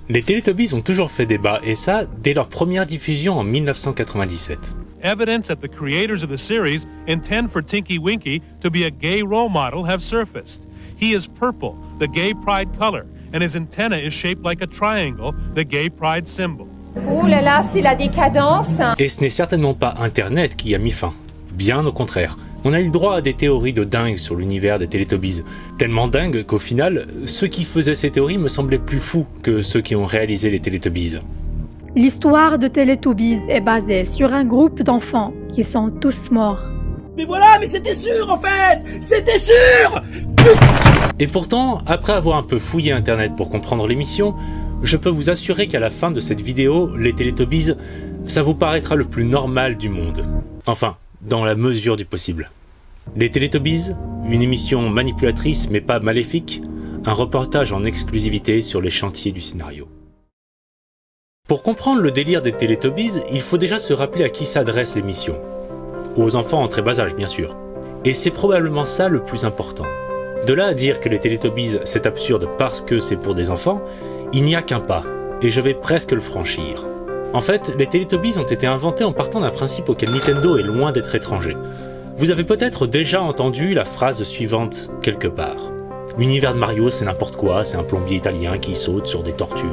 Les Teletubbies ont toujours fait débat, et ça, dès leur première diffusion en 1997. Evidence that the creators of the series intend for Tinky Winky to be a gay role model have surfaced. He is purple, the gay pride color, and his antenna is shaped like a triangle, the gay pride symbol. Oh là là, c'est la décadence! Et ce n'est certainement pas Internet qui a mis fin. Bien au contraire. On a eu le droit à des théories de dingue sur l'univers des Teletubbies. Tellement dingue qu'au final, ceux qui faisaient ces théories me semblaient plus fous que ceux qui ont réalisé les Teletubbies. L'histoire de Teletubbies est basée sur un groupe d'enfants qui sont tous morts. Mais voilà, mais c'était sûr en fait! C'était sûr! Et pourtant, après avoir un peu fouillé Internet pour comprendre l'émission, je peux vous assurer qu'à la fin de cette vidéo, les Teletubbies, ça vous paraîtra le plus normal du monde. Enfin, dans la mesure du possible. Les Teletubbies, une émission manipulatrice mais pas maléfique, un reportage en exclusivité sur les chantiers du scénario. Pour comprendre le délire des Teletubbies, il faut déjà se rappeler à qui s'adresse l'émission. Aux enfants en très bas âge, bien sûr. Et c'est probablement ça le plus important. De là à dire que les Teletubbies c'est absurde parce que c'est pour des enfants, il n'y a qu'un pas, et je vais presque le franchir. En fait, les Teletubbies ont été inventés en partant d'un principe auquel Nintendo est loin d'être étranger. Vous avez peut-être déjà entendu la phrase suivante quelque part. L'univers de Mario c'est n'importe quoi, c'est un plombier italien qui saute sur des tortues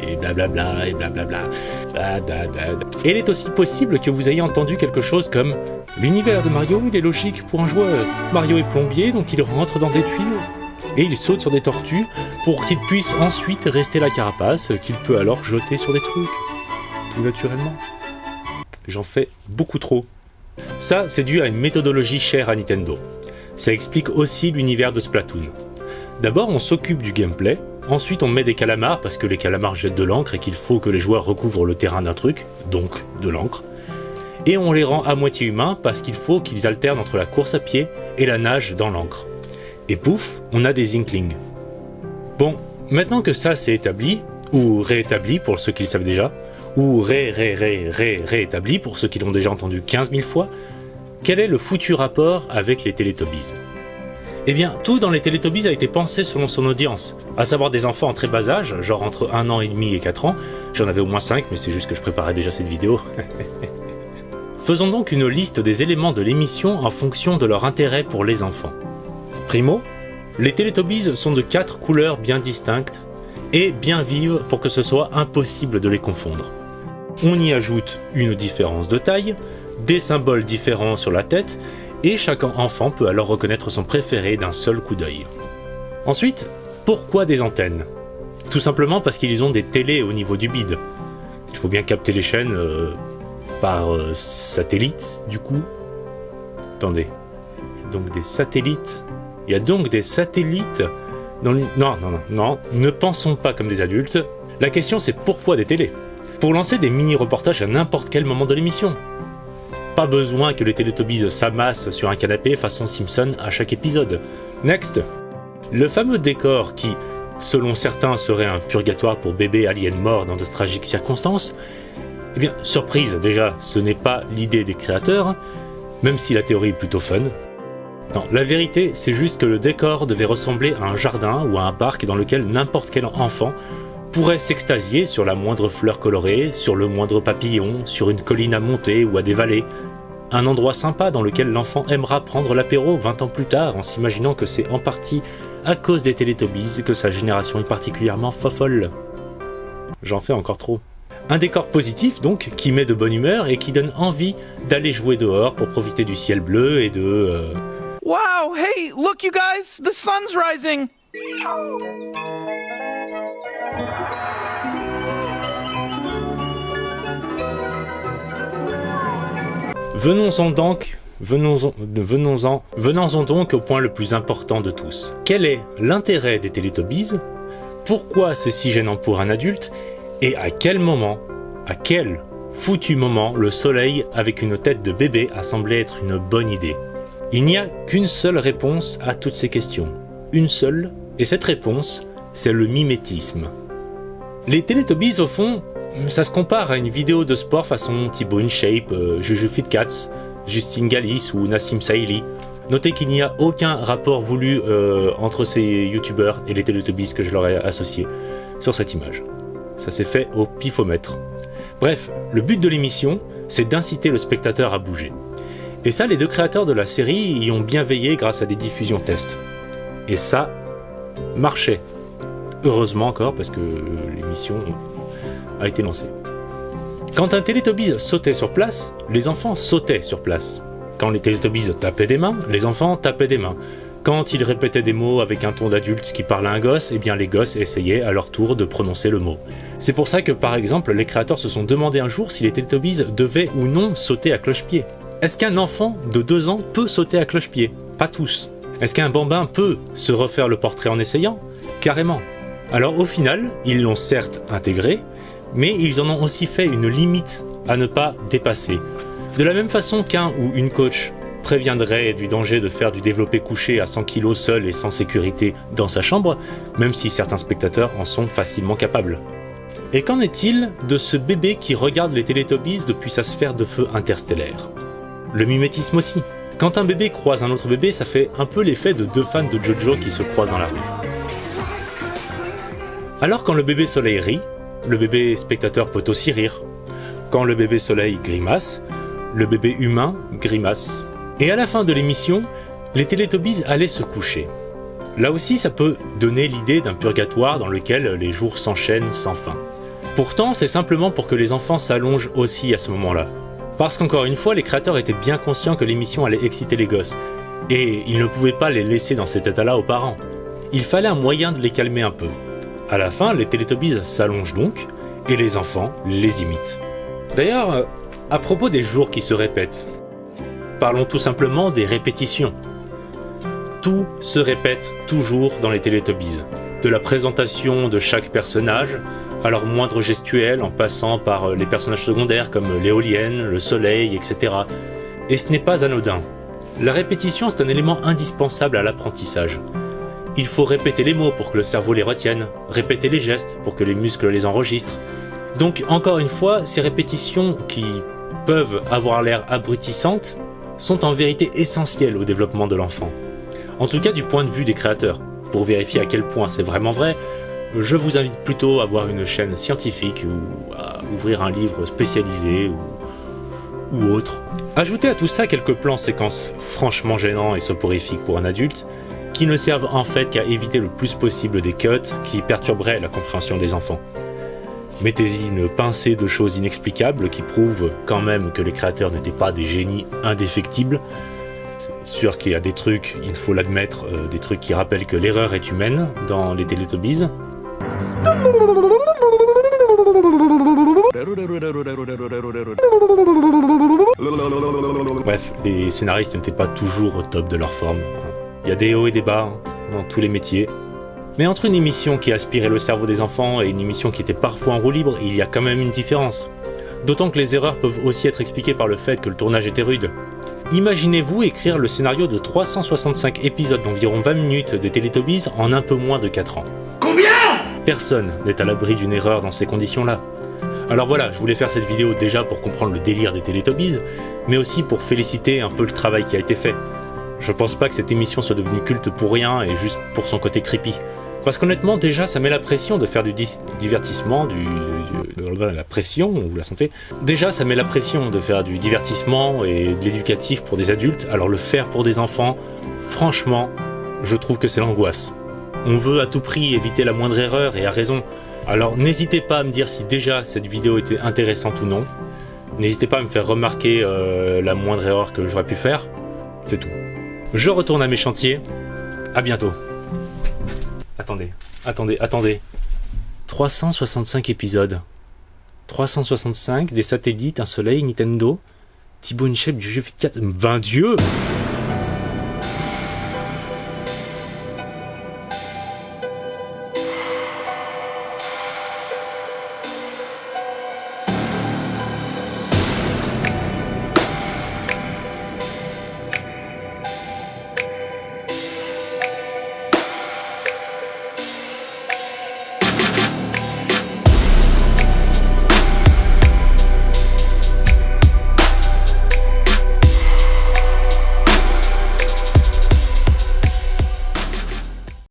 et blablabla et blablabla. Et il est aussi possible que vous ayez entendu quelque chose comme l'univers de Mario il est logique pour un joueur. Mario est plombier donc il rentre dans des tuyaux. Et il saute sur des tortues pour qu'il puisse ensuite rester la carapace qu'il peut alors jeter sur des trucs. Tout naturellement. J'en fais beaucoup trop. Ça, c'est dû à une méthodologie chère à Nintendo. Ça explique aussi l'univers de Splatoon. D'abord, on s'occupe du gameplay, ensuite on met des calamars parce que les calamars jettent de l'encre et qu'il faut que les joueurs recouvrent le terrain d'un truc, donc de l'encre. Et on les rend à moitié humains parce qu'il faut qu'ils alternent entre la course à pied et la nage dans l'encre. Et pouf, on a des Inklings. Bon, maintenant que ça c'est établi, ou réétabli pour ceux qui le savent déjà, ou réétabli pour ceux qui l'ont déjà entendu 15 000 fois, quel est le foutu rapport avec les Teletubbies ? Eh bien, tout dans les Teletubbies a été pensé selon son audience, à savoir des enfants en très bas âge, genre entre 1 an et demi et 4 ans, j'en avais au moins 5, mais c'est juste que je préparais déjà cette vidéo. Faisons donc une liste des éléments de l'émission en fonction de leur intérêt pour les enfants. Primo, les Teletubbies sont de 4 couleurs bien distinctes et bien vives pour que ce soit impossible de les confondre. On y ajoute une différence de taille, des symboles différents sur la tête, et chaque enfant peut alors reconnaître son préféré d'un seul coup d'œil. Ensuite, pourquoi des antennes ? Tout simplement parce qu'ils ont des télés au niveau du bide. Il faut bien capter les chaînes par satellite, du coup. Attendez. Donc des satellites. Il y a donc des satellites dans les... Non, ne pensons pas comme des adultes. La question c'est pourquoi des télés ? Pour lancer des mini-reportages à n'importe quel moment de l'émission. Pas besoin que les Teletubbies s'amassent sur un canapé façon Simpson à chaque épisode. Next. Le fameux décor qui, selon certains, serait un purgatoire pour bébés aliens morts dans de tragiques circonstances, eh bien, surprise déjà, ce n'est pas l'idée des créateurs, même si la théorie est plutôt fun. Non, la vérité, c'est juste que le décor devait ressembler à un jardin ou à un parc dans lequel n'importe quel enfant pourrait s'extasier sur la moindre fleur colorée, sur le moindre papillon, sur une colline à monter ou à dévaler. Un endroit sympa dans lequel l'enfant aimera prendre l'apéro 20 ans plus tard en s'imaginant que c'est en partie à cause des Teletubbies que sa génération est particulièrement fofolle. J'en fais encore trop. Un décor positif donc, qui met de bonne humeur et qui donne envie d'aller jouer dehors pour profiter du ciel bleu et de... Wow, hey, look you guys, the sun's rising! Venons-en donc au point le plus important de tous. Quel est l'intérêt des Teletubbies ? Pourquoi c'est si gênant pour un adulte ? Et à quel moment, à quel foutu moment, le soleil avec une tête de bébé a semblé être une bonne idée ? Il n'y a qu'une seule réponse à toutes ces questions. Une seule, et cette réponse, c'est le mimétisme. Les Teletubbies, au fond, ça se compare à une vidéo de sport façon Thibaut InShape, Juju FitCats, Justine Galis ou Nassim Saïli. Notez qu'il n'y a aucun rapport voulu entre ces youtubeurs et les Teletubbies que je leur ai associés sur cette image. Ça s'est fait au pifomètre. Bref, le but de l'émission, c'est d'inciter le spectateur à bouger. Et ça, les deux créateurs de la série y ont bien veillé grâce à des diffusions tests. Et ça marchait. Heureusement encore, parce que l'émission a été lancée. Quand un Teletubbies sautait sur place, les enfants sautaient sur place. Quand les Teletubbies tapaient des mains, les enfants tapaient des mains. Quand ils répétaient des mots avec un ton d'adulte qui parle à un gosse, eh bien les gosses essayaient à leur tour de prononcer le mot. C'est pour ça que par exemple, les créateurs se sont demandé un jour si les Teletubbies devaient ou non sauter à cloche-pied. Est-ce qu'un enfant de 2 ans peut sauter à cloche-pied? Pas tous. Est-ce qu'un bambin peut se refaire le portrait en essayant? Carrément. Alors au final, ils l'ont certes intégré, mais ils en ont aussi fait une limite à ne pas dépasser. De la même façon qu'un ou une coach préviendrait du danger de faire du développé couché à 100 kg seul et sans sécurité dans sa chambre, même si certains spectateurs en sont facilement capables. Et qu'en est-il de ce bébé qui regarde les Teletubbies depuis sa sphère de feu interstellaire? Le mimétisme aussi. Quand un bébé croise un autre bébé, ça fait un peu l'effet de 2 fans de JoJo qui se croisent dans la rue. Alors quand le bébé soleil rit, le bébé spectateur peut aussi rire. Quand le bébé soleil grimace, le bébé humain grimace. Et à la fin de l'émission, les Teletubbies allaient se coucher. Là aussi, ça peut donner l'idée d'un purgatoire dans lequel les jours s'enchaînent sans fin. Pourtant, c'est simplement pour que les enfants s'allongent aussi à ce moment-là. Parce qu'encore une fois, les créateurs étaient bien conscients que l'émission allait exciter les gosses. Et ils ne pouvaient pas les laisser dans cet état-là aux parents. Il fallait un moyen de les calmer un peu. À la fin, les Teletubbies s'allongent donc, et les enfants les imitent. D'ailleurs, à propos des jours qui se répètent, parlons tout simplement des répétitions. Tout se répète toujours dans les Teletubbies. De la présentation de chaque personnage, à leur moindre gestuelle, en passant par les personnages secondaires comme l'éolienne, le soleil, etc. Et ce n'est pas anodin. La répétition, c'est un élément indispensable à l'apprentissage. Il faut répéter les mots pour que le cerveau les retienne, répéter les gestes pour que les muscles les enregistrent. Donc, encore une fois, ces répétitions qui peuvent avoir l'air abrutissantes sont en vérité essentielles au développement de l'enfant. En tout cas du point de vue des créateurs. Pour vérifier à quel point c'est vraiment vrai, je vous invite plutôt à voir une chaîne scientifique ou à ouvrir un livre spécialisé ou autre. Ajoutez à tout ça quelques plans séquences franchement gênants et soporifiques pour un adulte, qui ne servent en fait qu'à éviter le plus possible des cuts qui perturberaient la compréhension des enfants. Mettez-y une pincée de choses inexplicables qui prouvent quand même que les créateurs n'étaient pas des génies indéfectibles. C'est sûr qu'il y a des trucs, il faut l'admettre, des trucs qui rappellent que l'erreur est humaine dans les Teletubbies. Bref, les scénaristes n'étaient pas toujours au top de leur forme. Il y a des hauts et des bas dans tous les métiers. Mais entre une émission qui aspirait le cerveau des enfants et une émission qui était parfois en roue libre, il y a quand même une différence. D'autant que les erreurs peuvent aussi être expliquées par le fait que le tournage était rude. Imaginez-vous écrire le scénario de 365 épisodes d'environ 20 minutes de Teletubbies en un peu moins de 4 ans. Combien? Personne n'est à l'abri d'une erreur dans ces conditions-là. Alors voilà, je voulais faire cette vidéo déjà pour comprendre le délire des Teletubbies, mais aussi pour féliciter un peu le travail qui a été fait. Je pense pas que cette émission soit devenue culte pour rien et juste pour son côté creepy. Parce qu'honnêtement, déjà, ça met la pression de faire du divertissement, la pression, vous la sentez? Déjà, ça met la pression de faire du divertissement et de l'éducatif pour des adultes, alors le faire pour des enfants, franchement, je trouve que c'est l'angoisse. On veut à tout prix éviter la moindre erreur, et à raison. Alors n'hésitez pas à me dire si déjà cette vidéo était intéressante ou non. N'hésitez pas à me faire remarquer la moindre erreur que j'aurais pu faire. C'est tout. Je retourne à mes chantiers. À bientôt. Attendez. 365 épisodes. 365, des satellites, un soleil, Nintendo, Thibaut InShape du jeu Fit 4. 20 dieux!